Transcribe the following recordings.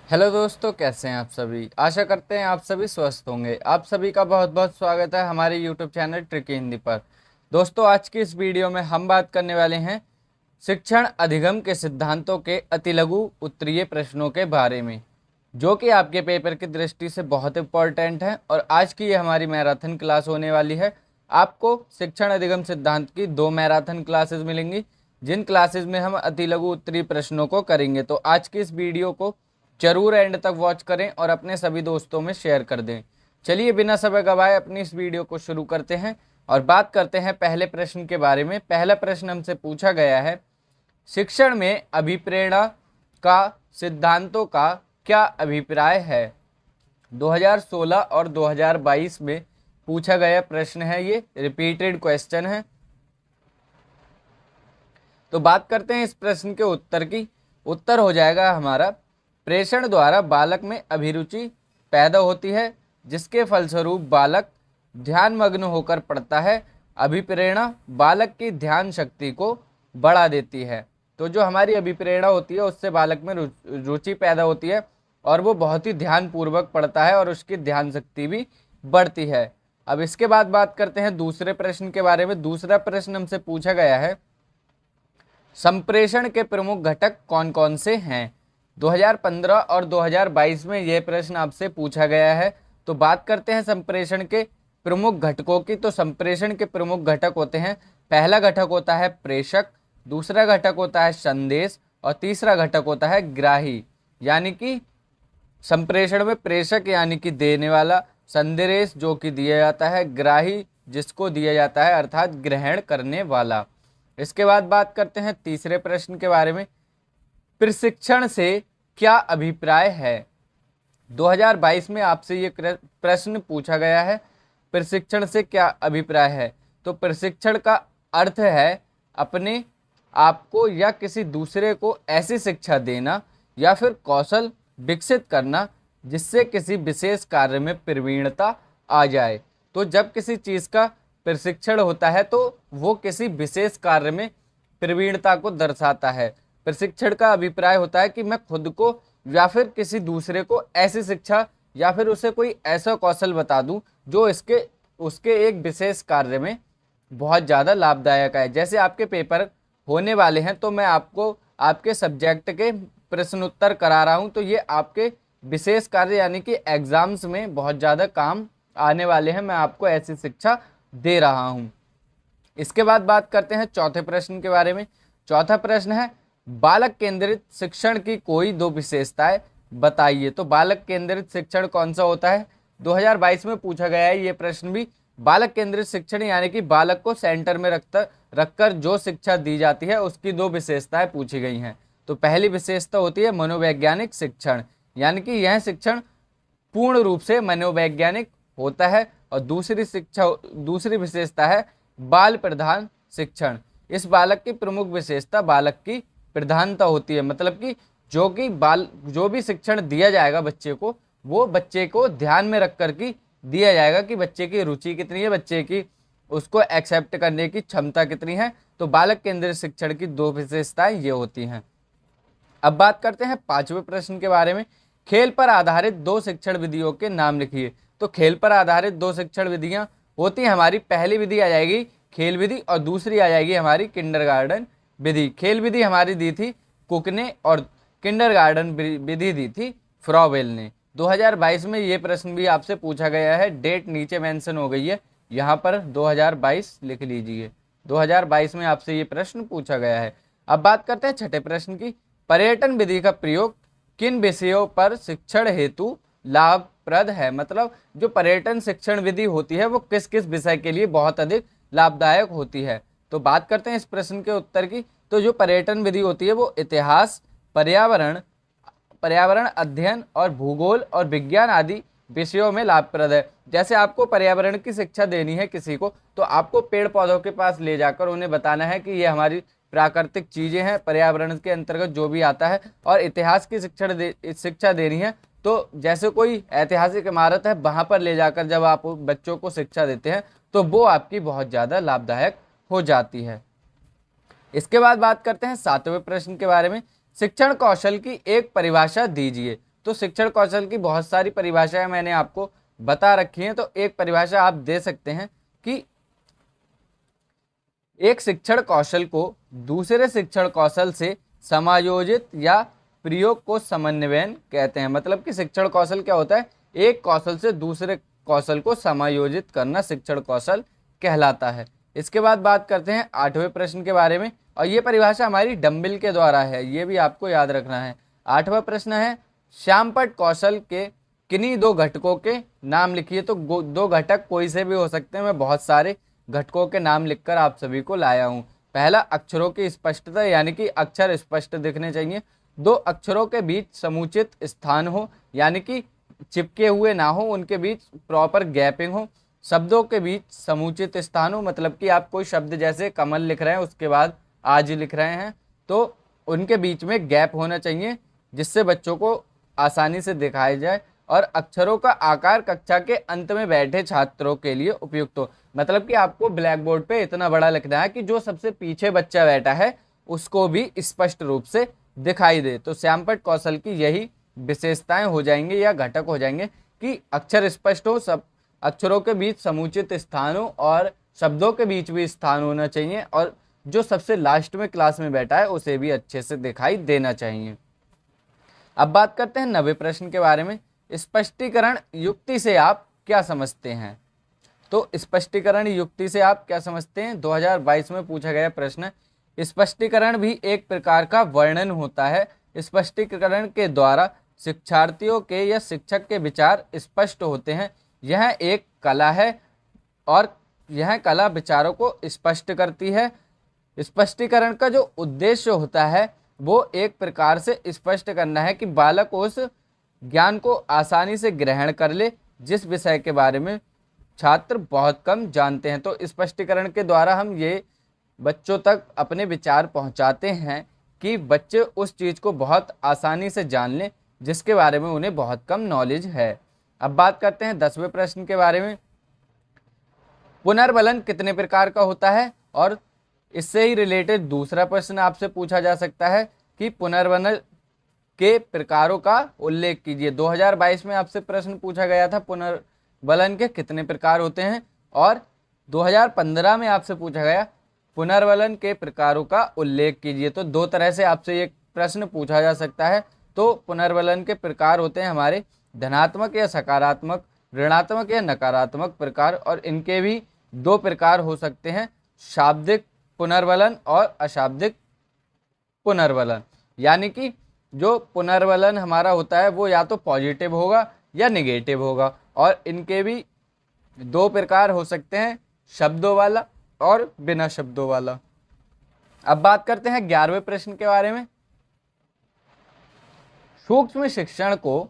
Hello दोस्तों, कैसे हैं आप सभी। आशा करते हैं आप सभी स्वस्थ होंगे। आप सभी का बहुत बहुत स्वागत है हमारे यूट्यूब चैनल ट्रिकी हिंदी पर। दोस्तों, आज की इस वीडियो में हम बात करने वाले हैं शिक्षण अधिगम के सिद्धांतों के अतिलघु उत्तरीय प्रश्नों के बारे में, जो कि आपके पेपर की दृष्टि से बहुत इंपॉर्टेंट है। और आज की ये हमारी मैराथन क्लास होने वाली है। आपको शिक्षण अधिगम सिद्धांत की 2 मैराथन क्लासेस मिलेंगी, जिन क्लासेस में हम अतिलघु उत्तरीय प्रश्नों को करेंगे। तो आज की इस वीडियो को जरूर एंड तक वॉच करें और अपने सभी दोस्तों में शेयर कर दें। चलिए बिना समय गवाए अपनी इस वीडियो को शुरू करते हैं और बात करते हैं पहले प्रश्न के बारे में। पहला प्रश्न हमसे पूछा गया है, शिक्षण में अभिप्रेरणा का सिद्धांतों का क्या अभिप्राय है। 2016 और 2022 में पूछा गया प्रश्न है, ये रिपीटेड क्वेश्चन है। तो बात करते हैं इस प्रश्न के उत्तर की। उत्तर हो जाएगा हमारा, प्रेषण द्वारा बालक में अभिरुचि पैदा होती है, जिसके फलस्वरूप बालक ध्यानमग्न होकर पढ़ता है। अभिप्रेरणा बालक की ध्यान शक्ति को बढ़ा देती है। तो जो हमारी अभिप्रेरणा होती है उससे बालक में रुचि पैदा होती है और वो बहुत ही ध्यानपूर्वक पढ़ता है और उसकी ध्यान शक्ति भी बढ़ती है। अब इसके बाद बात करते हैं दूसरे प्रश्न के बारे में। दूसरा प्रश्न हमसे पूछा गया है, संप्रेषण के प्रमुख घटक कौन कौन से हैं। 2015 और 2022 में यह प्रश्न आपसे पूछा गया है। तो बात करते हैं संप्रेषण के प्रमुख घटकों की। तो संप्रेषण के प्रमुख घटक होते हैं, पहला घटक होता है प्रेषक, दूसरा घटक होता है संदेश और तीसरा घटक होता है ग्राही। यानी कि संप्रेषण में प्रेषक यानी कि देने वाला, संदेश जो कि दिया जाता है, ग्राही जिसको दिया जाता है अर्थात ग्रहण करने वाला। इसके बाद बात करते हैं तीसरे प्रश्न के बारे में, प्रशिक्षण से क्या अभिप्राय है। 2022 में आपसे ये प्रश्न पूछा गया है, प्रशिक्षण से क्या अभिप्राय है। तो प्रशिक्षण का अर्थ है अपने आपको या किसी दूसरे को ऐसी शिक्षा देना या फिर कौशल विकसित करना जिससे किसी विशेष कार्य में प्रवीणता आ जाए। तो जब किसी चीज़ का प्रशिक्षण होता है तो वो किसी विशेष कार्य में प्रवीणता को दर्शाता है। प्रशिक्षण का अभिप्राय होता है कि मैं खुद को या फिर किसी दूसरे को ऐसी शिक्षा या फिर उसे कोई ऐसा कौशल बता दूं जो उसके एक विशेष कार्य में बहुत ज़्यादा लाभदायक है। जैसे आपके पेपर होने वाले हैं तो मैं आपको आपके सब्जेक्ट के प्रश्न उत्तर करा रहा हूं, तो ये आपके विशेष कार्य यानी कि एग्जाम्स में बहुत ज़्यादा काम आने वाले हैं। मैं आपको ऐसी शिक्षा दे रहा हूं। इसके बाद बात करते हैं चौथे प्रश्न के बारे में। चौथा प्रश्न है, बालक केंद्रित शिक्षण की कोई 2 विशेषताएं बताइए। तो बालक केंद्रित शिक्षण कौन सा होता है, 2022 में पूछा गया है ये प्रश्न भी। बालक केंद्रित शिक्षण यानी कि बालक को सेंटर में रखकर जो शिक्षा दी जाती है उसकी 2 विशेषताएं पूछी गई हैं। तो पहली विशेषता होती है मनोवैज्ञानिक शिक्षण, यानी कि यह शिक्षण पूर्ण रूप से मनोवैज्ञानिक होता है। और दूसरी विशेषता है बाल प्रधान शिक्षण। इस बालक की प्रमुख विशेषता बालक की प्रधानता होती है, मतलब कि जो भी शिक्षण दिया जाएगा बच्चे को, वो बच्चे को ध्यान में रख कर के दिया जाएगा कि बच्चे की रुचि कितनी है, बच्चे की उसको एक्सेप्ट करने की क्षमता कितनी है। तो बालक केंद्रित शिक्षण की 2 विशेषताएं ये होती हैं। अब बात करते हैं 5वें प्रश्न के बारे में, खेल पर आधारित 2 शिक्षण विधियों के नाम लिखिए। तो खेल पर आधारित 2 शिक्षण विधियां होती हैं हमारी, पहली विधि आ जाएगी खेल विधि और दूसरी आ जाएगी हमारी किंडरगार्टन विधि। खेल विधि हमारी दी थी कुक ने और किंडरगार्टन विधि दी थी फ्रॉवेल ने। 2022 में ये प्रश्न भी आपसे पूछा गया है, डेट नीचे मेंशन हो गई है, यहाँ पर 2022 लिख लीजिए। 2022 में आपसे ये प्रश्न पूछा गया है। अब बात करते हैं छठे प्रश्न की, पर्यटन विधि का प्रयोग किन विषयों पर शिक्षण हेतु लाभप्रद है। मतलब जो पर्यटन शिक्षण विधि होती है वो किस किस विषय के लिए बहुत अधिक लाभदायक होती है। तो बात करते हैं इस प्रश्न के उत्तर की। तो जो पर्यटन विधि होती है वो इतिहास, पर्यावरण अध्ययन और भूगोल और विज्ञान आदि विषयों में लाभप्रद है। जैसे आपको पर्यावरण की शिक्षा देनी है किसी को, तो आपको पेड़ पौधों के पास ले जाकर उन्हें बताना है कि ये हमारी प्राकृतिक चीज़ें हैं, पर्यावरण के अंतर्गत जो भी आता है। और इतिहास की शिक्षा देनी है, तो जैसे कोई ऐतिहासिक इमारत है वहाँ पर ले जाकर जब आप बच्चों को शिक्षा देते हैं तो वो आपकी बहुत ज़्यादा लाभदायक हो जाती है। इसके बाद बात करते हैं 7वें प्रश्न के बारे में, शिक्षण कौशल की एक परिभाषा दीजिए। तो शिक्षण कौशल की बहुत सारी परिभाषाएं मैंने आपको बता रखी हैं। तो एक परिभाषा आप दे सकते हैं कि एक शिक्षण कौशल को दूसरे शिक्षण कौशल से समायोजित या प्रयोग को समन्वयन कहते हैं। मतलब कि शिक्षण कौशल क्या होता है, एक कौशल से दूसरे कौशल को समायोजित करना शिक्षण कौशल कहलाता है। इसके बाद बात करते हैं 8वें प्रश्न के बारे में, और ये परिभाषा हमारी डंबिल के द्वारा है, ये भी आपको याद रखना है। 8वां प्रश्न है, श्यामपट्ट कौशल के किन्हीं दो घटकों के नाम लिखिए। तो दो घटक कोई से भी हो सकते हैं, मैं बहुत सारे घटकों के नाम लिखकर आप सभी को लाया हूँ। पहला, अक्षरों की स्पष्टता, यानी कि अक्षर स्पष्ट दिखने चाहिए। दो, अक्षरों के बीच समुचित स्थान हो, यानी कि चिपके हुए ना हो, उनके बीच प्रॉपर गैपिंग हो। शब्दों के बीच समुचित स्थान हो, मतलब कि आप कोई शब्द जैसे कमल लिख रहे हैं उसके बाद आज लिख रहे हैं, तो उनके बीच में गैप होना चाहिए जिससे बच्चों को आसानी से दिखाया जाए। और अक्षरों का आकार कक्षा के अंत में बैठे छात्रों के लिए उपयुक्त हो, मतलब कि आपको ब्लैक बोर्ड पे इतना बड़ा लिखना है कि जो सबसे पीछे बच्चा बैठा है उसको भी स्पष्ट रूप से दिखाई दे। तो श्यामपट्ट कौशल की यही विशेषताएं हो जाएंगे या घटक हो जाएंगे कि अक्षर स्पष्ट हो, सब अक्षरों के बीच समुचित स्थान हो और शब्दों के बीच भी स्थान होना चाहिए, और जो सबसे लास्ट में क्लास में बैठा है उसे भी अच्छे से दिखाई देना चाहिए। अब बात करते हैं 90 प्रश्न के बारे में। स्पष्टीकरण युक्ति से आप क्या समझते हैं? तो स्पष्टीकरण युक्ति से आप क्या समझते हैं, 2022 में पूछा गया प्रश्न। स्पष्टीकरण भी एक प्रकार का वर्णन होता है। स्पष्टीकरण के द्वारा शिक्षार्थियों के या शिक्षक के विचार स्पष्ट होते हैं। यह एक कला है और यह कला विचारों को स्पष्ट करती है। स्पष्टीकरण का जो उद्देश्य होता है वो एक प्रकार से स्पष्ट करना है कि बालक उस ज्ञान को आसानी से ग्रहण कर ले जिस विषय के बारे में छात्र बहुत कम जानते हैं। तो स्पष्टीकरण के द्वारा हम ये बच्चों तक अपने विचार पहुंचाते हैं कि बच्चे उस चीज़ को बहुत आसानी से जान लें जिसके बारे में उन्हें बहुत कम नॉलेज है। अब बात करते हैं 10वें प्रश्न के बारे में। पुनर्बलन कितने प्रकार का होता है? और इससे ही रिलेटेड दूसरा प्रश्न आपसे पूछा जा सकता है कि पुनर्बलन के प्रकारों का उल्लेख कीजिए। 2022 में आपसे प्रश्न पूछा गया था पुनर्बलन के कितने प्रकार होते हैं, और 2015 में आपसे पूछा गया पुनर्बलन के प्रकारों का उल्लेख कीजिए। तो दो तरह से आपसे एक प्रश्न पूछा जा सकता है। तो पुनर्बलन के प्रकार होते हैं हमारे धनात्मक या सकारात्मक, ऋणात्मक या नकारात्मक प्रकार, और इनके भी दो प्रकार हो सकते हैं, शाब्दिक पुनर्बलन और अशाब्दिक पुनर्बलन। यानी कि जो पुनर्बलन हमारा होता है वो या तो पॉजिटिव होगा या निगेटिव होगा, और इनके भी दो प्रकार हो सकते हैं, शब्दों वाला और बिना शब्दों वाला। अब बात करते हैं 11वें प्रश्न के बारे में। सूक्ष्म शिक्षण को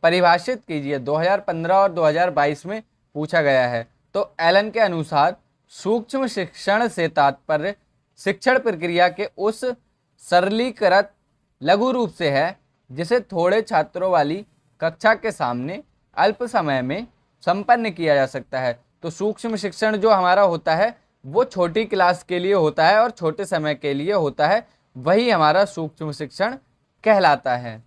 परिभाषित कीजिए। 2015 और 2022 में पूछा गया है। तो एलन के अनुसार सूक्ष्म शिक्षण से तात्पर्य शिक्षण प्रक्रिया के उस सरलीकृत लघु रूप से है जिसे थोड़े छात्रों वाली कक्षा के सामने अल्प समय में संपन्न किया जा सकता है। तो सूक्ष्म शिक्षण जो हमारा होता है वो छोटी क्लास के लिए होता है और छोटे समय के लिए होता है, वही हमारा सूक्ष्म शिक्षण कहलाता है।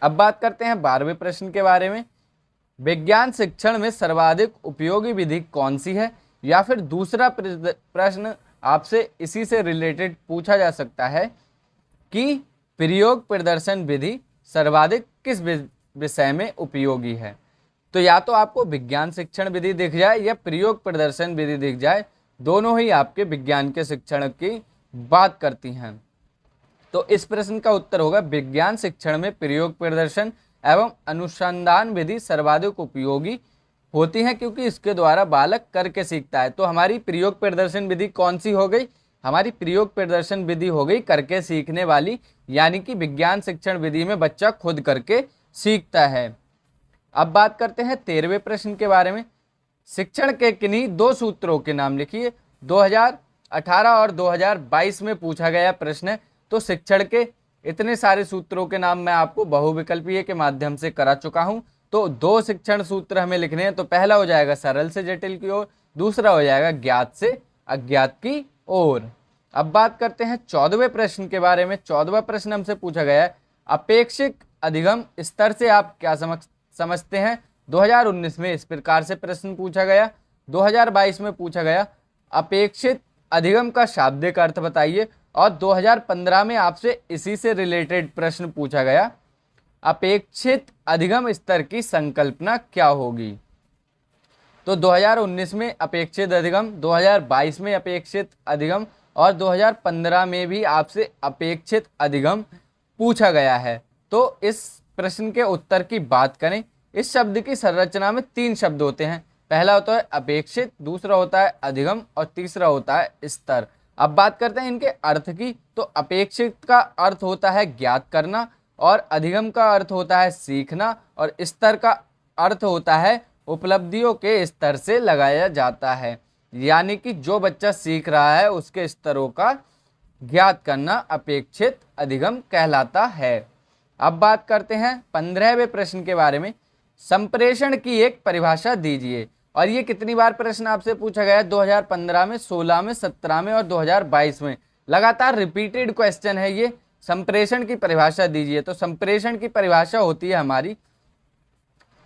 अब बात करते हैं 12वें प्रश्न के बारे में। विज्ञान शिक्षण में सर्वाधिक उपयोगी विधि कौन सी है? या फिर दूसरा प्रश्न आपसे इसी से रिलेटेड पूछा जा सकता है कि प्रयोग प्रदर्शन विधि सर्वाधिक किस विषय में उपयोगी है? तो या तो आपको विज्ञान शिक्षण विधि दिख जाए या प्रयोग प्रदर्शन विधि दिख जाए, दोनों ही आपके विज्ञान के शिक्षण की बात करती हैं। तो इस प्रश्न का उत्तर होगा विज्ञान शिक्षण में प्रयोग प्रदर्शन एवं अनुसंधान विधि सर्वाधिक उपयोगी होती है, क्योंकि इसके द्वारा बालक करके सीखता है। तो हमारी प्रयोग प्रदर्शन विधि कौन सी हो गई? हमारी प्रयोग प्रदर्शन विधि हो गई करके सीखने वाली, यानी कि विज्ञान शिक्षण विधि में बच्चा खुद करके सीखता है। अब बात करते हैं 13वें प्रश्न के बारे में। शिक्षण के किन्हीं दो सूत्रों के नाम लिखिए। 2018 और 2022 में पूछा गया प्रश्न है। तो शिक्षण के इतने सारे सूत्रों के नाम मैं आपको बहुविकल्पीय के माध्यम से करा चुका हूं। तो दो शिक्षण सूत्र हमें लिखने हैं। तो पहला हो जाएगा सरल से जटिल की ओर, दूसरा हो जाएगा ज्ञात से अज्ञात की ओर। अब बात करते हैं 14वें प्रश्न के बारे में। 14वां प्रश्न हमसे पूछा गया है अपेक्षित अधिगम स्तर से आप क्या समझते हैं? 2019 में इस प्रकार से प्रश्न पूछा गया। 2022 में पूछा गया अपेक्षित अधिगम का शाब्दिक अर्थ बताइए, और 2015 में आपसे इसी से रिलेटेड प्रश्न पूछा गया अपेक्षित अधिगम स्तर की संकल्पना क्या होगी। तो 2019 में अपेक्षित अधिगम, 2022 में अपेक्षित अधिगम और 2015 में भी आपसे अपेक्षित अधिगम पूछा गया है। तो इस प्रश्न के उत्तर की बात करें, इस शब्द की संरचना में 3 शब्द होते हैं। पहला होता है अपेक्षित, दूसरा होता है अधिगम और तीसरा होता है स्तर। अब बात करते हैं इनके अर्थ की। तो अपेक्षित का अर्थ होता है ज्ञात करना, और अधिगम का अर्थ होता है सीखना, और स्तर का अर्थ होता है उपलब्धियों के स्तर से लगाया जाता है। यानी कि जो बच्चा सीख रहा है उसके स्तरों का ज्ञात करना अपेक्षित अधिगम कहलाता है। अब बात करते हैं 15वें प्रश्न के बारे में। संप्रेषण की एक परिभाषा दीजिए। और ये कितनी बार प्रश्न आपसे पूछा गया? 2015 में, 16 में, 17 में और 2022 में। लगातार रिपीटेड क्वेश्चन है ये। संप्रेषण की परिभाषा दीजिए। तो संप्रेषण की परिभाषा होती है हमारी,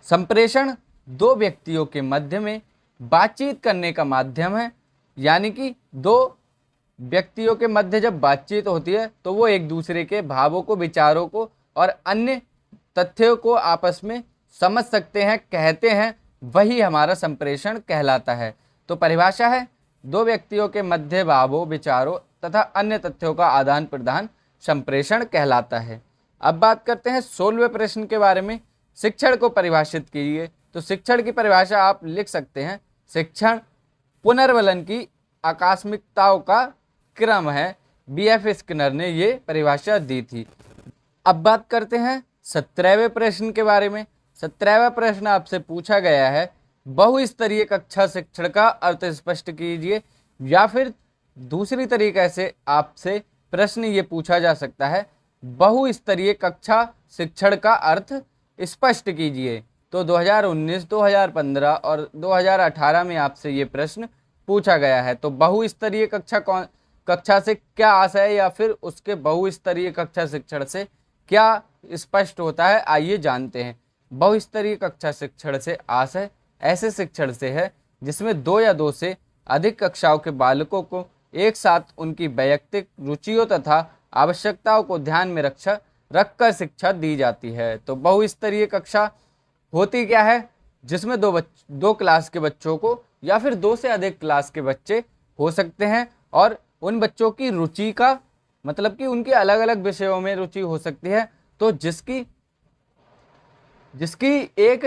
संप्रेषण दो व्यक्तियों के मध्य में बातचीत करने का माध्यम है। यानी कि दो व्यक्तियों के मध्य जब बातचीत होती है तो वो एक दूसरे के भावों को, विचारों को और अन्य तथ्यों को आपस में समझ सकते हैं, कहते हैं, वही हमारा संप्रेषण कहलाता है। तो परिभाषा है दो व्यक्तियों के मध्य भावों, विचारों तथा अन्य तथ्यों का आदान प्रदान संप्रेषण कहलाता है। अब बात करते हैं 16वें प्रश्न के बारे में। शिक्षण को परिभाषित कीजिए। तो शिक्षण की परिभाषा आप लिख सकते हैं, शिक्षण पुनर्वलन की आकस्मिकताओं का क्रम है। BF स्किनर ने ये परिभाषा दी थी। अब बात करते हैं 17वें प्रश्न के बारे में। 17वां प्रश्न आपसे पूछा गया है बहुस्तरीय कक्षा शिक्षण का अर्थ स्पष्ट कीजिए। या फिर दूसरी तरीके से आपसे प्रश्न ये पूछा जा सकता है बहुस्तरीय कक्षा शिक्षण का अर्थ स्पष्ट कीजिए। तो 2019, 2015 और 2018 में आपसे ये प्रश्न पूछा गया है। तो बहुस्तरीय कक्षा से क्या आशय है, या फिर उसके बहुस्तरीय कक्षा शिक्षण से क्या स्पष्ट होता है, आइए जानते हैं। बहुस्तरीय कक्षा शिक्षण से आशय ऐसे शिक्षण से है जिसमें 2 या 2 से अधिक कक्षाओं के बालकों को एक साथ उनकी वैयक्तिक रुचियों तथा आवश्यकताओं को ध्यान में रखकर शिक्षा दी जाती है। तो बहुस्तरीय कक्षा होती क्या है? जिसमें दो क्लास के बच्चों को या फिर 2 से अधिक क्लास के बच्चे हो सकते हैं, और उन बच्चों की रुचि का मतलब कि उनकी अलग अलग विषयों में रुचि हो सकती है। तो जिसकी एक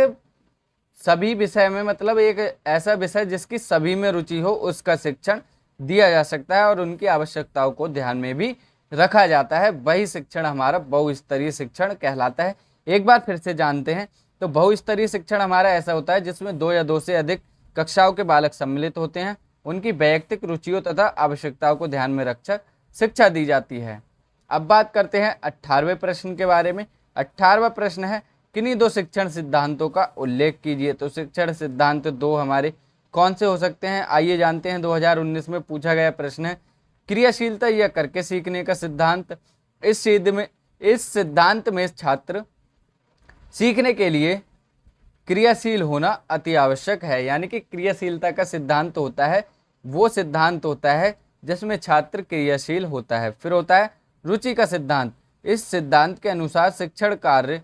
सभी विषय में, मतलब एक ऐसा विषय जिसकी सभी में रुचि हो, उसका शिक्षण दिया जा सकता है और उनकी आवश्यकताओं को ध्यान में भी रखा जाता है। वही शिक्षण हमारा बहुस्तरीय शिक्षण कहलाता है। एक बार फिर से जानते हैं। तो बहुस्तरीय शिक्षण हमारा ऐसा होता है जिसमें 2 या 2 से अधिक कक्षाओं के बालक सम्मिलित होते हैं, उनकी वैयक्तिक रुचियों तथा आवश्यकताओं को ध्यान में रखकर शिक्षा दी जाती है। अब बात करते हैं 18वें प्रश्न के बारे में। 18वां प्रश्न है किन्हीं 2 शिक्षण सिद्धांतों का उल्लेख कीजिए। तो शिक्षण सिद्धांत 2 हमारे कौन से हो सकते हैं, आइए जानते हैं। 2019 में पूछा गया प्रश्न है क्रियाशीलता या करके सीखने का सिद्धांत। इस सिद्धांत में छात्र सीखने के लिए क्रियाशील होना अति आवश्यक है। यानी कि क्रियाशीलता का सिद्धांत होता है वो सिद्धांत होता है जिसमें छात्र क्रियाशील होता है। फिर होता है रुचि का सिद्धांत। इस सिद्धांत के अनुसार शिक्षण कार्य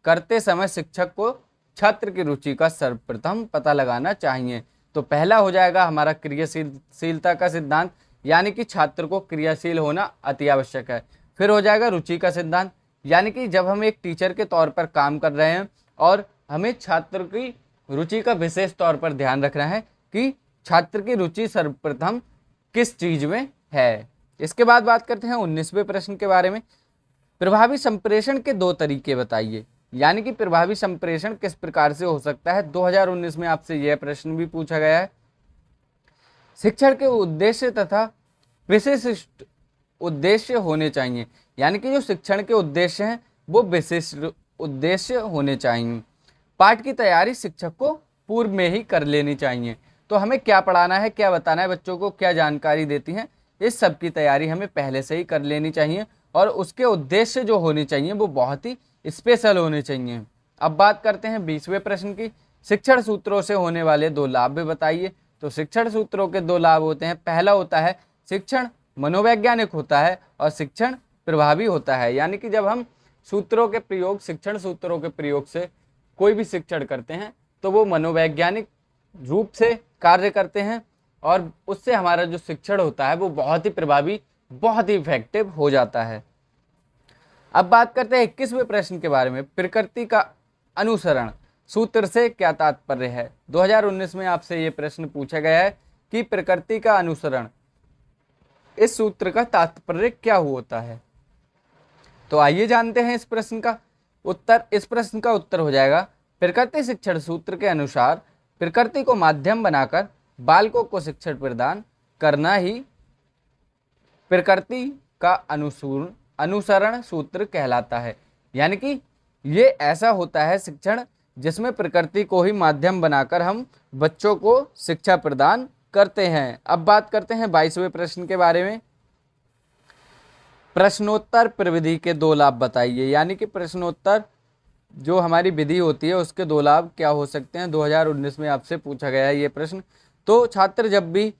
करते समय शिक्षक को छात्र की रुचि का सर्वप्रथम पता लगाना चाहिए। तो पहला हो जाएगा हमारा क्रियाशीलता का सिद्धांत, यानी कि छात्र को क्रियाशील होना अति आवश्यक है। फिर हो जाएगा रुचि का सिद्धांत, यानी कि जब हम एक टीचर के तौर पर काम कर रहे हैं और हमें छात्र की रुचि का विशेष तौर पर ध्यान रखना है कि छात्र की रुचि सर्वप्रथम किस चीज में है। इसके बाद बात करते हैं 19वें प्रश्न के बारे में। प्रभावी संप्रेषण के 2 तरीके बताइए। यानी कि प्रभावी संप्रेषण किस प्रकार से हो सकता है। 2019 में आपसे यह प्रश्न भी पूछा गया है। शिक्षण के उद्देश्य तथा विशिष्ट उद्देश्य होने चाहिए। यानी कि जो शिक्षण के उद्देश्य हैं वो विशिष्ट उद्देश्य होने चाहिए। पाठ की तैयारी शिक्षक को पूर्व में ही कर लेनी चाहिए। तो हमें क्या पढ़ाना है, क्या बताना है बच्चों को, क्या जानकारी देती है, इस सब की तैयारी हमें पहले से ही कर लेनी चाहिए। और उसके उद्देश्य जो होने चाहिए वो बहुत ही स्पेशल होने चाहिए। अब बात करते हैं 20वें प्रश्न की, शिक्षण सूत्रों से होने वाले 2 लाभ भी बताइए। तो शिक्षण सूत्रों के 2 लाभ होते हैं, पहला होता है शिक्षण मनोवैज्ञानिक होता है और शिक्षण प्रभावी होता है। यानी कि जब हम सूत्रों के प्रयोग, शिक्षण सूत्रों के प्रयोग से कोई भी शिक्षण करते हैं तो वो मनोवैज्ञानिक रूप से कार्य करते हैं और उससे हमारा जो शिक्षण होता है वो बहुत ही प्रभावी, बहुत ही इफेक्टिव हो जाता है। अब बात करते हैं 21वें प्रश्न के बारे में, प्रकृति का अनुसरण सूत्र से क्या तात्पर्य है। 2019 में आपसे ये प्रश्न पूछा गया है कि प्रकृति का अनुसरण, इस सूत्र का तात्पर्य क्या होता है। तो आइए जानते हैं इस प्रश्न का उत्तर। इस प्रश्न का उत्तर हो जाएगा, प्रकृति शिक्षण सूत्र के अनुसार प्रकृति को माध्यम बनाकर बालकों को शिक्षण प्रदान करना ही प्रकृति का अनुसरण सूत्र कहलाता है। यानी कि ये ऐसा होता है शिक्षण जिसमें प्रकृति को ही माध्यम बनाकर हम बच्चों को शिक्षा प्रदान करते हैं। अब बात करते हैं 22वें प्रश्न के बारे में, प्रश्नोत्तर प्रविधि के 2 लाभ बताइए। यानी कि प्रश्नोत्तर जो हमारी विधि होती है उसके 2 लाभ क्या हो सकते हैं। 2019 में आपसे पूछा गया है ये प्रश्न। तो छात्र जब भी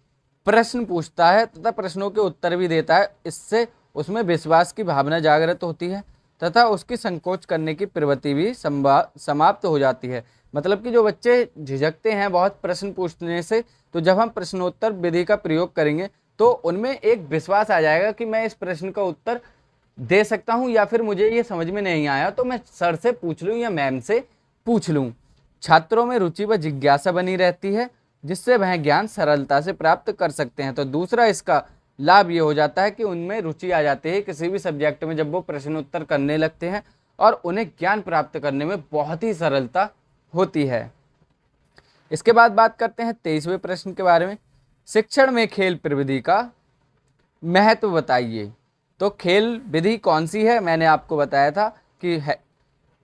प्रश्न पूछता है तथा प्रश्नों के उत्तर भी देता है, इससे उसमें विश्वास की भावना जागृत होती है तथा उसकी संकोच करने की प्रवृत्ति भी समाप्त हो जाती है। मतलब कि जो बच्चे झिझकते हैं बहुत प्रश्न पूछने से, तो जब हम प्रश्नोत्तर विधि का प्रयोग करेंगे तो उनमें एक विश्वास आ जाएगा कि मैं इस प्रश्न का उत्तर दे सकता हूं, या फिर मुझे ये समझ में नहीं आया तो मैं सर से पूछ लूं या मैम से पूछ लूं। छात्रों में रुचि व जिज्ञासा बनी रहती है जिससे वह ज्ञान सरलता से प्राप्त कर सकते हैं। तो दूसरा इसका लाभ ये हो जाता है कि उनमें रुचि आ जाती है किसी भी सब्जेक्ट में, जब वो प्रश्नोत्तर करने लगते हैं और उन्हें ज्ञान प्राप्त करने में बहुत ही सरलता होती है। इसके बाद बात करते हैं 23वें प्रश्न के बारे में, शिक्षण में खेल प्रविधि का महत्व बताइए। तो खेल विधि कौन सी है, मैंने आपको बताया था कि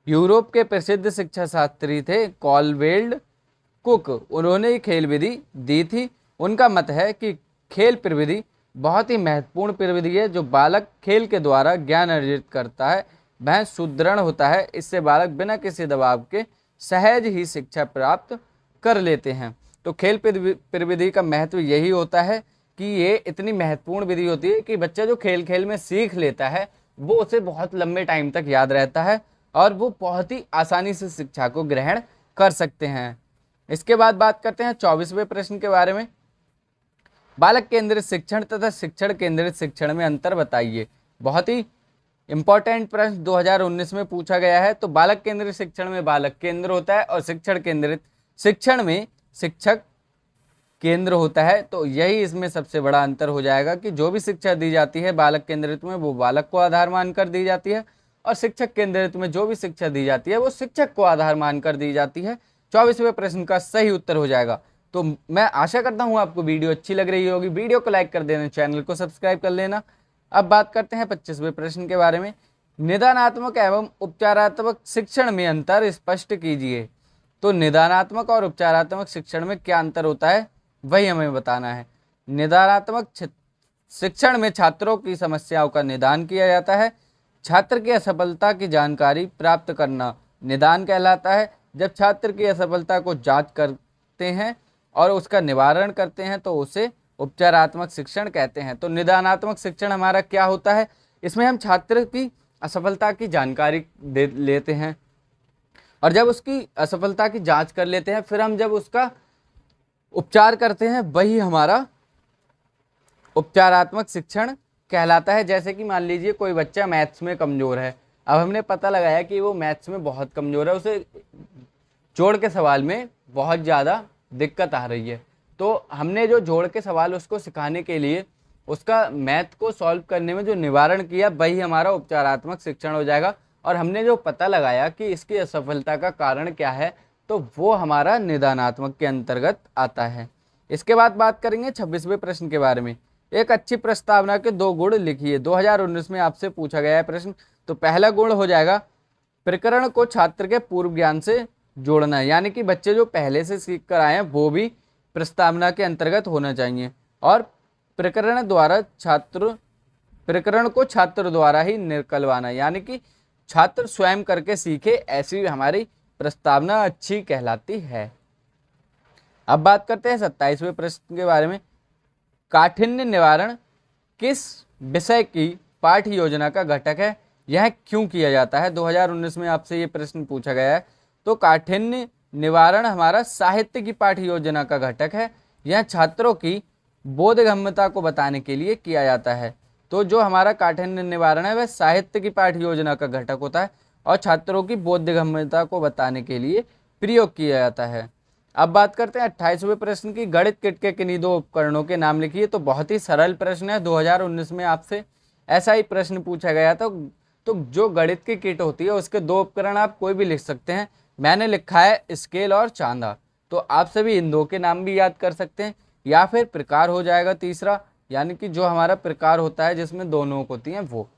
यूरोप के प्रसिद्ध शिक्षा शास्त्री थे कॉलवेल्ड कुक, उन्होंने ही खेल विधि दी थी। उनका मत है कि खेल प्रविधि बहुत ही महत्वपूर्ण प्रविधि है। जो बालक खेल के द्वारा ज्ञान अर्जित करता है वह सुदृढ़ होता है। इससे बालक बिना किसी दबाव के सहज ही शिक्षा प्राप्त कर लेते हैं। तो खेल प्रविधि का महत्व यही होता है कि ये इतनी महत्वपूर्ण विधि होती है कि बच्चा जो खेल खेल में सीख लेता है वो उसे बहुत लंबे टाइम तक याद रहता है और वो बहुत ही आसानी से शिक्षा को ग्रहण कर सकते हैं। इसके बाद बात करते हैं 24वें प्रश्न के बारे में, बालक केंद्रित शिक्षण तथा शिक्षण केंद्रित शिक्षण में अंतर बताइए। बहुत ही इंपॉर्टेंट प्रश्न 2019 में पूछा गया है। तो बालक केंद्रित शिक्षण में बालक केंद्र होता है और शिक्षण केंद्रित शिक्षण में शिक्षक केंद्र होता है। तो यही इसमें सबसे बड़ा अंतर हो जाएगा कि जो भी शिक्षा दी जाती है बालक केंद्रित में वो बालक को आधार मानकर दी जाती है और शिक्षक केंद्रित में जो भी शिक्षा दी जाती है वो शिक्षक को आधार मानकर दी जाती है। 24वें प्रश्न का सही उत्तर हो जाएगा। तो मैं आशा करता हूं आपको वीडियो अच्छी लग रही होगी। वीडियो को लाइक कर देना, चैनल को सब्सक्राइब कर लेना। अब बात करते हैं 25वें प्रश्न के बारे में, निदानात्मक एवं उपचारात्मक शिक्षण में अंतर स्पष्ट कीजिए। तो निदानात्मक और उपचारात्मक शिक्षण में क्या अंतर होता है वही हमें बताना है। निदानात्मक शिक्षण में छात्रों की समस्याओं का निदान किया जाता है। छात्र की असफलता की जानकारी प्राप्त करना निदान कहलाता है। जब छात्र की असफलता को जांच करते हैं और उसका निवारण करते हैं तो उसे उपचारात्मक शिक्षण कहते हैं। तो निदानात्मक शिक्षण हमारा क्या होता है, इसमें हम छात्र की असफलता की जानकारी लेते हैं और जब उसकी असफलता की जांच कर लेते हैं फिर हम जब उसका उपचार करते हैं वही हमारा उपचारात्मक शिक्षण कहलाता है। जैसे कि मान लीजिए कोई बच्चा मैथ्स में कमज़ोर है, अब हमने पता लगाया कि वो मैथ्स में बहुत कमज़ोर है, उसे जोड़ के सवाल में बहुत ज़्यादा दिक्कत आ रही है। तो हमने जो जोड़ के सवाल उसको सिखाने के लिए उसका मैथ को सॉल्व करने में जो निवारण किया वही हमारा उपचारात्मक शिक्षण हो जाएगा। और हमने जो पता लगाया कि इसकी असफलता का कारण क्या है तो वो हमारा निदानात्मक के अंतर्गत आता है। इसके बाद बात करेंगे 26वें प्रश्न के बारे में, एक अच्छी प्रस्तावना के 2 गुण लिखिए। 2019 में आपसे पूछा गया है प्रश्न। तो पहला गुण हो जाएगा प्रकरण को छात्र के पूर्व ज्ञान से जोड़ना, यानी कि बच्चे जो पहले से सीख कर आए हैं वो भी प्रस्तावना के अंतर्गत होना चाहिए। और प्रकरण को छात्र द्वारा ही निकलवाना, यानी कि छात्र स्वयं करके सीखे, ऐसी हमारी प्रस्तावना अच्छी कहलाती है। अब बात करते हैं 27वें प्रश्न के बारे में। काठिन्य निवारण किस विषय की पाठ्य योजना का घटक है, यह क्यों किया जाता है? 2019 में आपसे ये प्रश्न पूछा गया है। तो काठिन्य निवारण हमारा साहित्य की पाठ्य योजना का घटक है। यह छात्रों की बोधगम्यता को बताने के लिए किया जाता है। तो जो हमारा काठिन्य निवारण है वह साहित्य की पाठ्य योजना का घटक होता है और छात्रों की बोधगम्यता को बताने के लिए प्रयोग किया जाता है। अब बात करते हैं 28वें प्रश्न की। गणित किट के किन्हीं दो उपकरणों के नाम लिखिए। तो बहुत ही सरल प्रश्न है, 2019 में आपसे ऐसा ही प्रश्न पूछा गया था। तो जो गणित की किट होती है उसके दो उपकरण आप कोई भी लिख सकते हैं। मैंने लिखा है स्केल और चांदा। तो आप सभी इन दो के नाम भी याद कर सकते हैं, या फिर प्रकार हो जाएगा तीसरा, यानी कि जो हमारा प्रकार होता है जिसमें दो नोक होती हैं वो।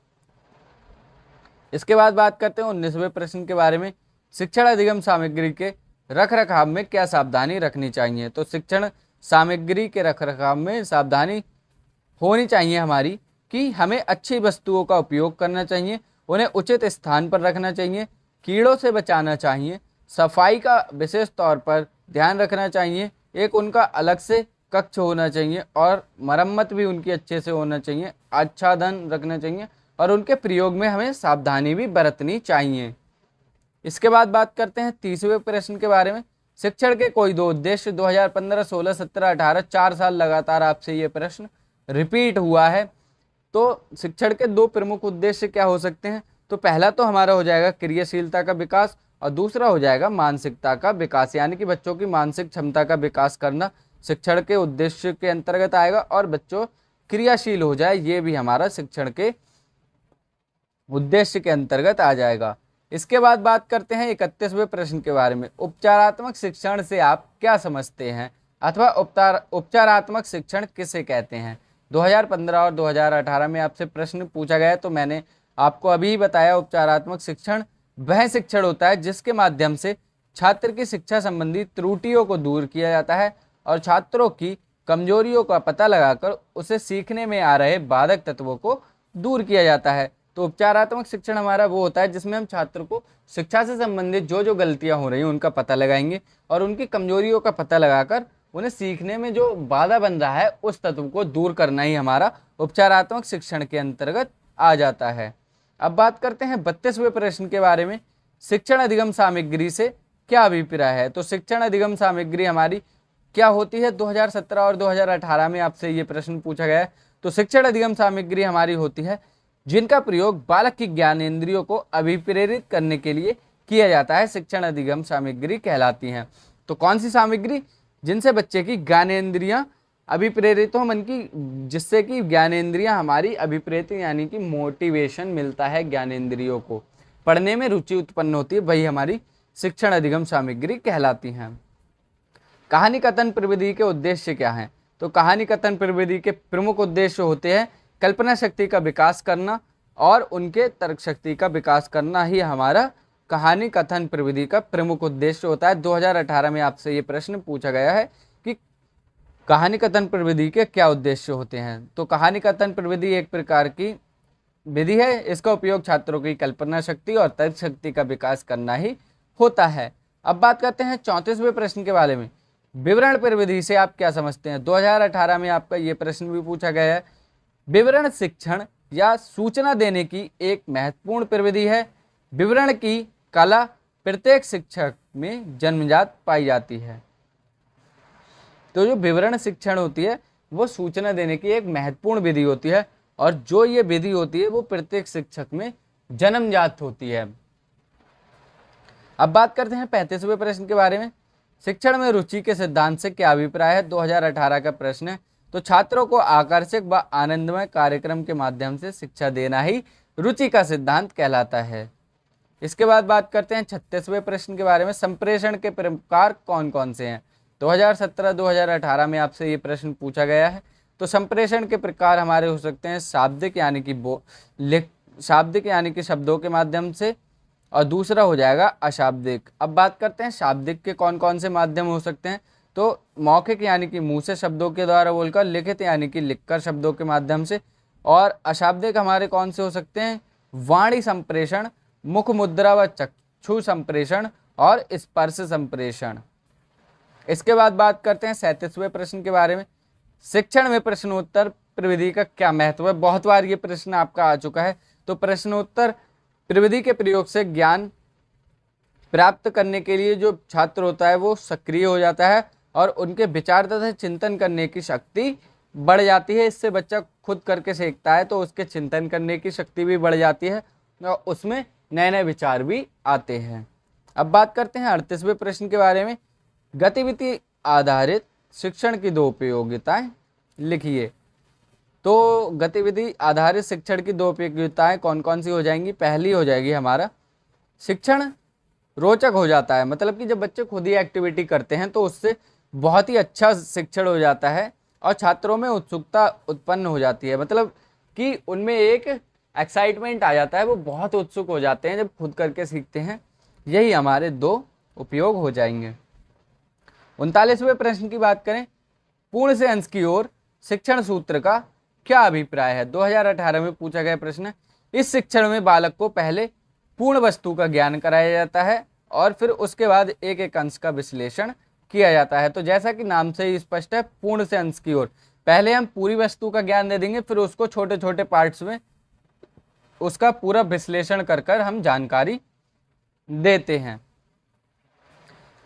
इसके बाद बात करते हैं 19वें प्रश्न के बारे में। शिक्षण अधिगम सामग्री के रख रखाव में क्या सावधानी रखनी चाहिए? तो शिक्षण सामग्री के रख रखाव में सावधानी होनी चाहिए हमारी कि हमें अच्छी वस्तुओं का उपयोग करना चाहिए, उन्हें उचित स्थान पर रखना चाहिए, कीड़ों से बचाना चाहिए, सफाई का विशेष तौर पर ध्यान रखना चाहिए, एक उनका अलग से कक्ष होना चाहिए और मरम्मत भी उनकी अच्छे से होना चाहिए, आच्छादन रखना चाहिए और उनके प्रयोग में हमें सावधानी भी बरतनी चाहिए। इसके बाद बात करते हैं 30वें प्रश्न के बारे में। शिक्षण के कोई दो उद्देश्य। 2015, 16, 17, 18 4 साल लगातार आपसे ये प्रश्न रिपीट हुआ है। तो शिक्षण के दो प्रमुख उद्देश्य क्या हो सकते हैं? तो पहला तो हमारा हो जाएगा क्रियाशीलता का विकास और दूसरा हो जाएगा मानसिकता का विकास, यानी कि बच्चों की मानसिक क्षमता का विकास करना शिक्षण के उद्देश्य के अंतर्गत आएगा और बच्चों क्रियाशील हो जाए, ये भी हमारा शिक्षण के उद्देश्य के अंतर्गत आ जाएगा। इसके बाद बात करते हैं 31वें प्रश्न के बारे में। उपचारात्मक शिक्षण से आप क्या समझते हैं अथवा उपचारात्मक शिक्षण किसे कहते हैं? 2015 और 2018 में आपसे प्रश्न पूछा गया है। तो मैंने आपको अभी बताया, उपचारात्मक शिक्षण वह शिक्षण होता है जिसके माध्यम से छात्र की शिक्षा संबंधी त्रुटियों को दूर किया जाता है और छात्रों की कमजोरियों का पता लगाकर उसे सीखने में आ रहे बाधक तत्वों को दूर किया जाता है। तो उपचारात्मक शिक्षण हमारा वो होता है जिसमें हम छात्र को शिक्षा से संबंधित जो जो गलतियां हो रही हैं उनका पता लगाएंगे और उनकी कमजोरियों का पता लगाकर उन्हें सीखने में जो बाधा बन रहा है उस तत्व को दूर करना ही हमारा उपचारात्मक शिक्षण के अंतर्गत आ जाता है। अब बात करते हैं 32वें प्रश्न के बारे में। शिक्षण अधिगम सामग्री से क्या अभिप्राय है? तो शिक्षण अधिगम सामग्री हमारी क्या होती है? 2017 और 2018 में आपसे ये प्रश्न पूछा गया है। तो शिक्षण अधिगम सामग्री हमारी होती है जिनका प्रयोग बालक की ज्ञानेंद्रियों को अभिप्रेरित करने के लिए किया जाता है, शिक्षण अधिगम सामग्री कहलाती हैं। तो कौन सी सामग्री? जिनसे बच्चे की ज्ञानेंद्रियां अभिप्रेरित हो, मन की, जिससे कि ज्ञानेंद्रियां हमारी अभिप्रेरित यानी कि मोटिवेशन मिलता है, ज्ञानेंद्रियों को पढ़ने में रुचि उत्पन्न होती है, वही हमारी शिक्षण अधिगम सामग्री कहलाती हैं। कहानी कथन प्रविधि के उद्देश्य क्या हैं? तो कहानी कथन प्रविधि के प्रमुख उद्देश्य होते हैं कल्पना शक्ति का विकास करना और उनके तर्क शक्ति का विकास करना ही हमारा कहानी कथन प्रविधि का प्रमुख उद्देश्य होता है। 2018 में आपसे ये प्रश्न पूछा गया है कि कहानी कथन प्रविधि के क्या उद्देश्य होते हैं। तो कहानी कथन प्रविधि एक प्रकार की विधि है, इसका उपयोग छात्रों की कल्पना शक्ति और तर्क शक्ति का विकास करना ही होता है। अब बात करते हैं 34वें प्रश्न के बारे में। विवरण प्रविधि से आप क्या समझते हैं? 2018 में आपका ये प्रश्न भी पूछा गया है। विवरण शिक्षण या सूचना देने की एक महत्वपूर्ण प्रविधि है। विवरण की कला प्रत्येक शिक्षक में जन्मजात पाई जाती है। तो जो विवरण शिक्षण होती है वो सूचना देने की एक महत्वपूर्ण विधि होती है और जो ये विधि होती है वो प्रत्येक शिक्षक में जन्मजात होती है। अब बात करते हैं 35वें प्रश्न के बारे में। शिक्षण में रुचि के सिद्धांत से क्या अभिप्राय है? 2018 का प्रश्न है। तो छात्रों को आकर्षक व आनंदमय कार्यक्रम के माध्यम से शिक्षा देना ही रुचि का सिद्धांत कहलाता है। इसके बाद बात करते हैं 36वें प्रश्न के बारे में। संप्रेषण के प्रकार कौन कौन से हैं? 2017-2018 में आपसे ये प्रश्न पूछा गया है। तो संप्रेषण के प्रकार हमारे हो सकते हैं शाब्दिक यानी कि शब्दों के माध्यम से और दूसरा हो जाएगा अशाब्दिक। अब बात करते हैं शाब्दिक के कौन कौन से माध्यम हो सकते हैं। तो मौखिक यानी कि मुंह से शब्दों के द्वारा बोलकर, लिखित यानी कि लिखकर शब्दों के माध्यम से, और अशाब्दिक हमारे कौन से हो सकते हैं? वाणी संप्रेषण मुख मुद्रा व चक्षु संप्रेषण और स्पर्श संप्रेषण। इसके बाद बात करते हैं 37वें प्रश्न के बारे में। शिक्षण में प्रश्नोत्तर प्रविधि का क्या महत्व है? बहुत बार ये प्रश्न आपका आ चुका है। तो प्रश्नोत्तर प्रविधि के प्रयोग से ज्ञान प्राप्त करने के लिए जो छात्र होता है वो सक्रिय हो जाता है और उनके विचार तथा चिंतन करने की शक्ति बढ़ जाती है। इससे बच्चा खुद करके सीखता है तो उसके चिंतन करने की शक्ति भी बढ़ जाती है और उसमें नए नए विचार भी आते हैं। अब बात करते हैं 38वें प्रश्न के बारे में। गतिविधि आधारित शिक्षण की दो उपयोगिताएं लिखिए। तो गतिविधि आधारित शिक्षण की दो उपयोगिताएं कौन कौन सी हो जाएंगी? पहली हो जाएगी हमारा शिक्षण रोचक हो जाता है, मतलब कि जब बच्चे खुद ही एक्टिविटी करते हैं तो उससे बहुत ही अच्छा शिक्षण हो जाता है और छात्रों में उत्सुकता उत्पन्न हो जाती है, मतलब कि उनमें एक एक्साइटमेंट आ जाता है, वो बहुत उत्सुक हो जाते हैं जब खुद करके सीखते हैं। यही हमारे दो उपयोग हो जाएंगे। 39वें प्रश्न की बात करें, पूर्ण से अंश की ओर शिक्षण सूत्र का क्या अभिप्राय है? 2018 में पूछा गया प्रश्न है। इस शिक्षण में बालक को पहले पूर्ण वस्तु का ज्ञान कराया जाता है और फिर उसके बाद एक एक अंश का विश्लेषण किया जाता है। तो जैसा कि नाम से ही स्पष्ट है, पूर्ण से अंश की ओर पहले हम पूरी वस्तु का ज्ञान दे देंगे, फिर उसको छोटे छोटे पार्ट्स में उसका पूरा विश्लेषण कर कर हम जानकारी देते हैं।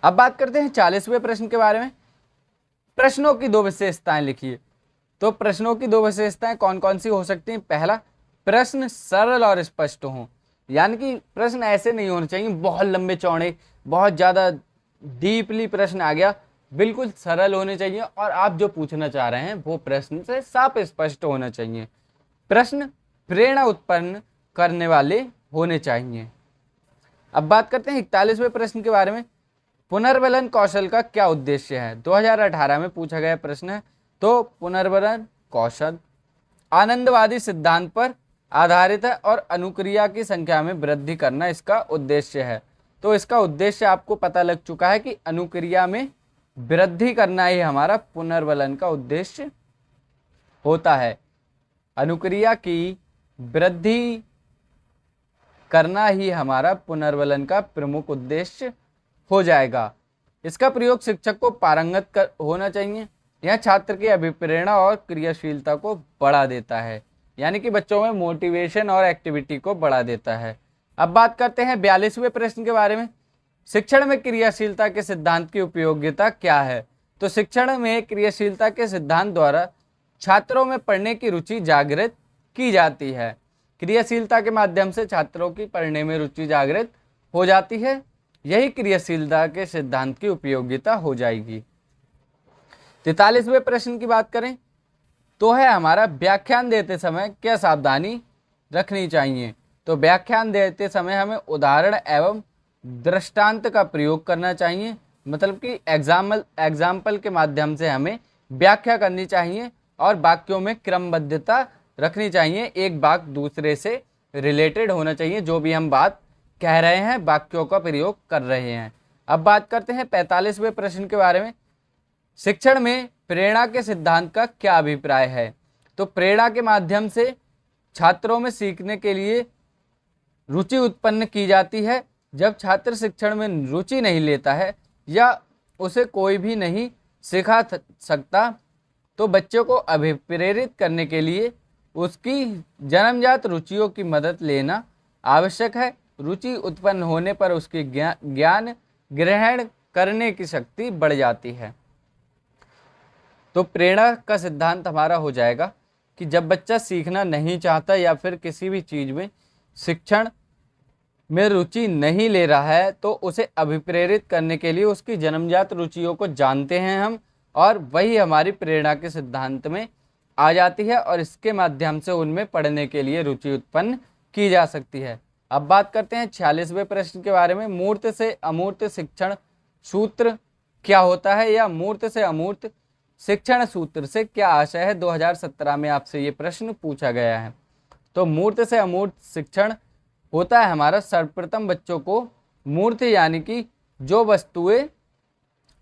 अब बात करते हैं 40वें प्रश्न के बारे में। प्रश्नों की दो विशेषताएं लिखिए। तो प्रश्नों की दो विशेषताएं कौन कौन सी हो सकती हैं? पहला, प्रश्न सरल और स्पष्ट हों, यानी कि प्रश्न ऐसे नहीं होने चाहिए बहुत लंबे चौड़े, बहुत ज़्यादा डीपली प्रश्न आ गया। बिल्कुल सरल होने चाहिए और आप जो पूछना चाह रहे हैं वो प्रश्न से साफ स्पष्ट होना चाहिए। प्रश्न प्रेरणा उत्पन्न करने वाले होने चाहिए। अब बात करते हैं 41वें प्रश्न के बारे में। पुनर्बलन कौशल का क्या उद्देश्य है? 2018 में पूछा गया प्रश्न है। तो पुनर्बलन कौशल आनंदवादी सिद्धांत पर आधारित है और अनुक्रिया की संख्या में वृद्धि करना इसका उद्देश्य है। तो इसका उद्देश्य आपको पता लग चुका है कि अनुक्रिया में वृद्धि करना ही हमारा पुनर्बलन का उद्देश्य होता है। अनुक्रिया की वृद्धि करना ही हमारा पुनर्बलन का प्रमुख उद्देश्य हो जाएगा। इसका प्रयोग शिक्षक को पारंगत होना चाहिए। यह छात्र की अभिप्रेरणा और क्रियाशीलता को बढ़ा देता है, यानी कि बच्चों में मोटिवेशन और एक्टिविटी को बढ़ा देता है। अब बात करते हैं 42वें प्रश्न के बारे में। शिक्षण में क्रियाशीलता के सिद्धांत की उपयोगिता क्या है? तो शिक्षण में क्रियाशीलता के सिद्धांत द्वारा छात्रों में पढ़ने की रुचि जागृत की जाती है। क्रियाशीलता के माध्यम से छात्रों की पढ़ने में रुचि जागृत हो जाती है। यही क्रियाशीलता के सिद्धांत की उपयोगिता हो जाएगी। 43वें प्रश्न की बात करें तो है हमारा व्याख्यान देते समय क्या सावधानी रखनी चाहिए? तो व्याख्यान देते समय हमें उदाहरण एवं दृष्टांत का प्रयोग करना चाहिए, मतलब कि एग्जाम्पल के माध्यम से हमें व्याख्या करनी चाहिए और वाक्यों में क्रमबद्धता रखनी चाहिए। एक वाक्य दूसरे से रिलेटेड होना चाहिए, जो भी हम बात कह रहे हैं वाक्यों का प्रयोग कर रहे हैं। अब बात करते हैं 45वें प्रश्न के बारे में। शिक्षण में प्रेरणा के सिद्धांत का क्या अभिप्राय है? तो प्रेरणा के माध्यम से छात्रों में सीखने के लिए रुचि उत्पन्न की जाती है। जब छात्र शिक्षण में रुचि नहीं लेता है या उसे कोई भी नहीं सिखा सकता तो बच्चों को अभिप्रेरित करने के लिए उसकी जन्मजात रुचियों की मदद लेना आवश्यक है। रुचि उत्पन्न होने पर उसकी ज्ञान ग्रहण करने की शक्ति बढ़ जाती है। तो प्रेरणा का सिद्धांत हमारा हो जाएगा कि जब बच्चा सीखना नहीं चाहता या फिर किसी भी चीज़ में शिक्षण में रुचि नहीं ले रहा है तो उसे अभिप्रेरित करने के लिए उसकी जन्मजात रुचियों को जानते हैं हम, और वही हमारी प्रेरणा के सिद्धांत में आ जाती है और इसके माध्यम से उनमें पढ़ने के लिए रुचि उत्पन्न की जा सकती है। अब बात करते हैं 46वें प्रश्न के बारे में। मूर्त से अमूर्त शिक्षण सूत्र क्या होता है या मूर्त से अमूर्त शिक्षण सूत्र से क्या आशय है? 2017 में आपसे ये प्रश्न पूछा गया है। तो मूर्त से अमूर्त शिक्षण होता है हमारा सर्वप्रथम बच्चों को मूर्त यानी कि जो वस्तुएं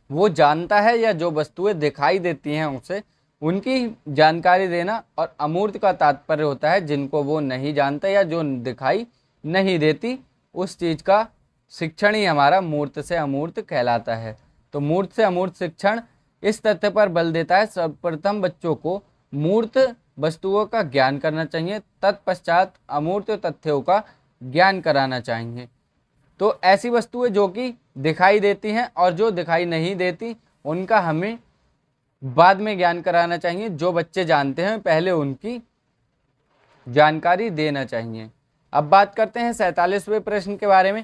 वो जानता है या जो वस्तुएं दिखाई देती हैं उसे उनकी जानकारी देना, और अमूर्त का तात्पर्य होता है जिनको वो नहीं जानता या जो दिखाई नहीं देती उस चीज़ का शिक्षण ही हमारा मूर्त से अमूर्त कहलाता है। तो मूर्त से अमूर्त शिक्षण इस तथ्य पर बल देता है, सर्वप्रथम बच्चों को मूर्त वस्तुओं का ज्ञान करना चाहिए, तत्पश्चात अमूर्त तथ्यों का ज्ञान कराना चाहिए। तो ऐसी वस्तुएं जो कि दिखाई देती हैं और जो दिखाई नहीं देती उनका हमें बाद में ज्ञान कराना चाहिए। जो बच्चे जानते हैं पहले उनकी जानकारी देना चाहिए। अब बात करते हैं 47वें प्रश्न के बारे में।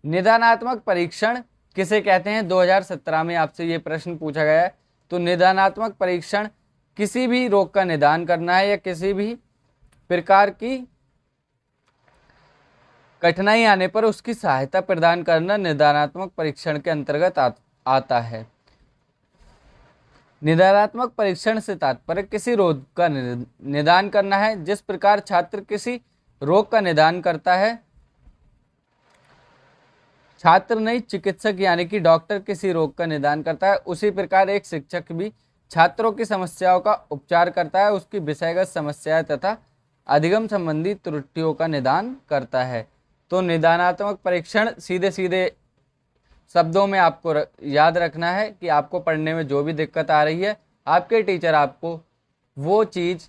निदानात्मक परीक्षण किसे कहते हैं? 2017 में आपसे ये प्रश्न पूछा गया है। तो निदानात्मक परीक्षण किसी भी रोग का निदान करना है या किसी भी प्रकार की कठिनाई आने पर उसकी सहायता प्रदान करना निदानात्मक परीक्षण के अंतर्गत आता है। निदानात्मक परीक्षण से तात्पर्य किसी रोग का निदान करना है। जिस प्रकार छात्र किसी रोग का निदान करता है, छात्र नहीं चिकित्सक यानी कि डॉक्टर किसी रोग का निदान करता है, उसी प्रकार एक शिक्षक भी छात्रों की समस्याओं का उपचार करता है, उसकी विषयगत समस्याएं तथा अधिगम संबंधी त्रुटियों का निदान करता है। तो निदानात्मक परीक्षण सीधे सीधे शब्दों में आपको याद रखना है कि आपको पढ़ने में जो भी दिक्कत आ रही है, आपके टीचर आपको वो चीज़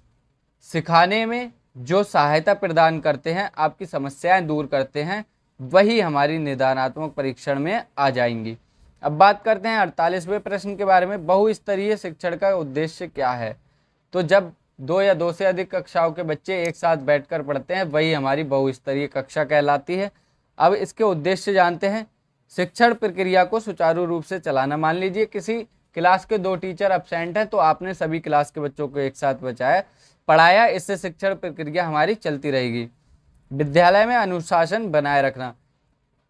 सिखाने में जो सहायता प्रदान करते हैं, आपकी समस्याएं दूर करते हैं, वही हमारी निदानात्मक परीक्षण में आ जाएंगी। अब बात करते हैं 48वें प्रश्न के बारे में। बहुस्तरीय शिक्षण का उद्देश्य क्या है? तो जब 2 या 2 से अधिक कक्षाओं के बच्चे एक साथ बैठकर पढ़ते हैं, वही हमारी बहुस्तरीय कक्षा कहलाती है। अब इसके उद्देश्य जानते हैं। शिक्षण प्रक्रिया को सुचारू रूप से चलाना। मान लीजिए किसी क्लास के 2 टीचर एब्सेंट हैं, तो आपने सभी क्लास के बच्चों को एक साथ पढ़ाया, इससे शिक्षण प्रक्रिया हमारी चलती रहेगी। विद्यालय में अनुशासन बनाए रखना।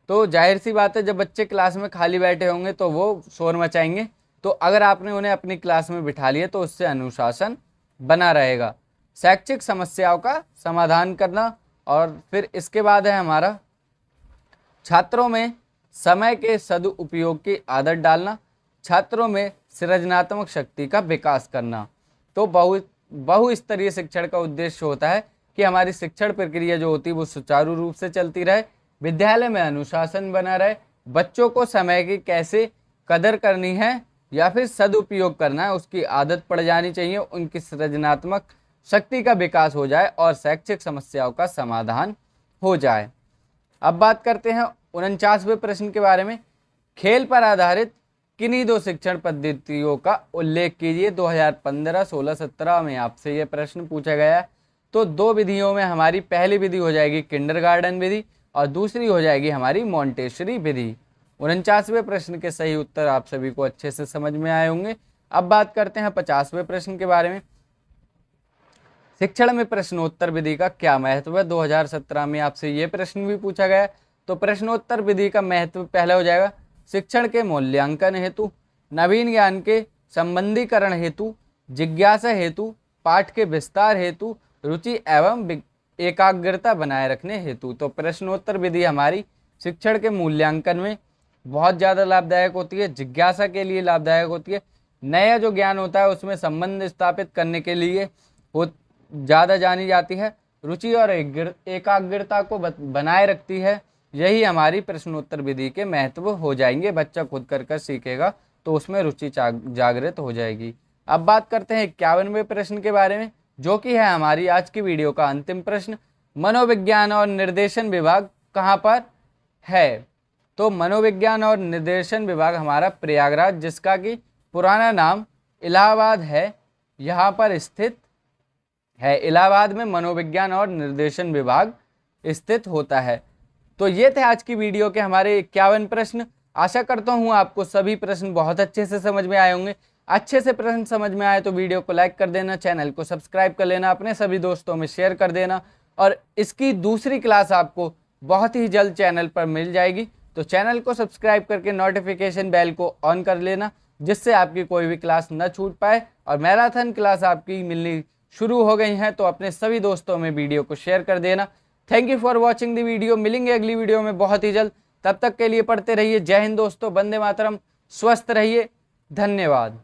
तो जाहिर सी बात है, जब बच्चे क्लास में खाली बैठे होंगे तो वो शोर मचाएंगे, तो अगर आपने उन्हें अपनी क्लास में बिठा लिया तो उससे अनुशासन बना रहेगा। शैक्षिक समस्याओं का समाधान करना। और फिर इसके बाद है हमारा छात्रों में समय के सदुपयोग की आदत डालना, छात्रों में सृजनात्मक शक्ति का विकास करना। तो बहुस्तरीय शिक्षण का उद्देश्य होता है कि हमारी शिक्षण प्रक्रिया जो होती है वो सुचारू रूप से चलती रहे, विद्यालय में अनुशासन बना रहे, बच्चों को समय की कैसे कदर करनी है या फिर सदुपयोग करना है उसकी आदत पड़ जानी चाहिए, उनकी सृजनात्मक शक्ति का विकास हो जाए और शैक्षिक समस्याओं का समाधान हो जाए। अब बात करते हैं 49वें प्रश्न के बारे में। खेल पर आधारित किन्हीं 2 शिक्षण पद्धतियों का उल्लेख कीजिए। 2015, 16, 17 में आपसे यह प्रश्न पूछा गया है। तो 2 विधियों में हमारी पहली विधि हो जाएगी किंडरगार्टन विधि और दूसरी हो जाएगी हमारी मॉन्टेसरी विधि। 49वें प्रश्न के सही उत्तर आप सभी को अच्छे से समझ में आए होंगे। अब बात करते हैं 50वें प्रश्न के बारे में। शिक्षण में प्रश्नोत्तर विधि का क्या महत्व है? 2017 में आपसे ये प्रश्न भी पूछा गया। तो प्रश्नोत्तर विधि का महत्व पहला हो जाएगा शिक्षण के मूल्यांकन हेतु, नवीन ज्ञान के संबंधीकरण हेतु, जिज्ञासा हेतु, पाठ के विस्तार हेतु, रुचि एवं एकाग्रता बनाए रखने हेतु। तो प्रश्नोत्तर विधि हमारी शिक्षण के मूल्यांकन में बहुत ज़्यादा लाभदायक होती है, जिज्ञासा के लिए लाभदायक होती है, नया जो ज्ञान होता है उसमें संबंध स्थापित करने के लिए ज़्यादा जानी जाती है, रुचि और एकाग्रता को बनाए रखती है। यही हमारी प्रश्नोत्तर विधि के महत्व हो जाएंगे। बच्चा खुद कर सीखेगा तो उसमें रुचि जागृत हो जाएगी। अब बात करते हैं 51वें प्रश्न के बारे में, जो कि है हमारी आज की वीडियो का अंतिम प्रश्न। मनोविज्ञान और निर्देशन विभाग कहाँ पर है? तो मनोविज्ञान और निर्देशन विभाग हमारा प्रयागराज, जिसका कि पुराना नाम इलाहाबाद है, यहाँ पर स्थित है। इलाहाबाद में मनोविज्ञान और निर्देशन विभाग स्थित होता है। तो ये थे आज की वीडियो के हमारे 51 प्रश्न। आशा करता हूँ आपको सभी प्रश्न बहुत अच्छे से समझ में आए होंगे। अच्छे से प्रश्न समझ में आए तो वीडियो को लाइक कर देना, चैनल को सब्सक्राइब कर लेना, अपने सभी दोस्तों में शेयर कर देना। और इसकी दूसरी क्लास आपको बहुत ही जल्द चैनल पर मिल जाएगी, तो चैनल को सब्सक्राइब करके नोटिफिकेशन बेल को ऑन कर लेना, जिससे आपकी कोई भी क्लास न छूट पाए। और मैराथन क्लास आपकी मिलनी शुरू हो गई हैं, तो अपने सभी दोस्तों में वीडियो को शेयर कर देना। Thank you for watching the video. मिलेंगे अगली वीडियो में बहुत ही जल्द। तब तक के लिए पढ़ते रहिए। जय हिंद दोस्तों, वंदे मातरम, स्वस्थ रहिए, धन्यवाद।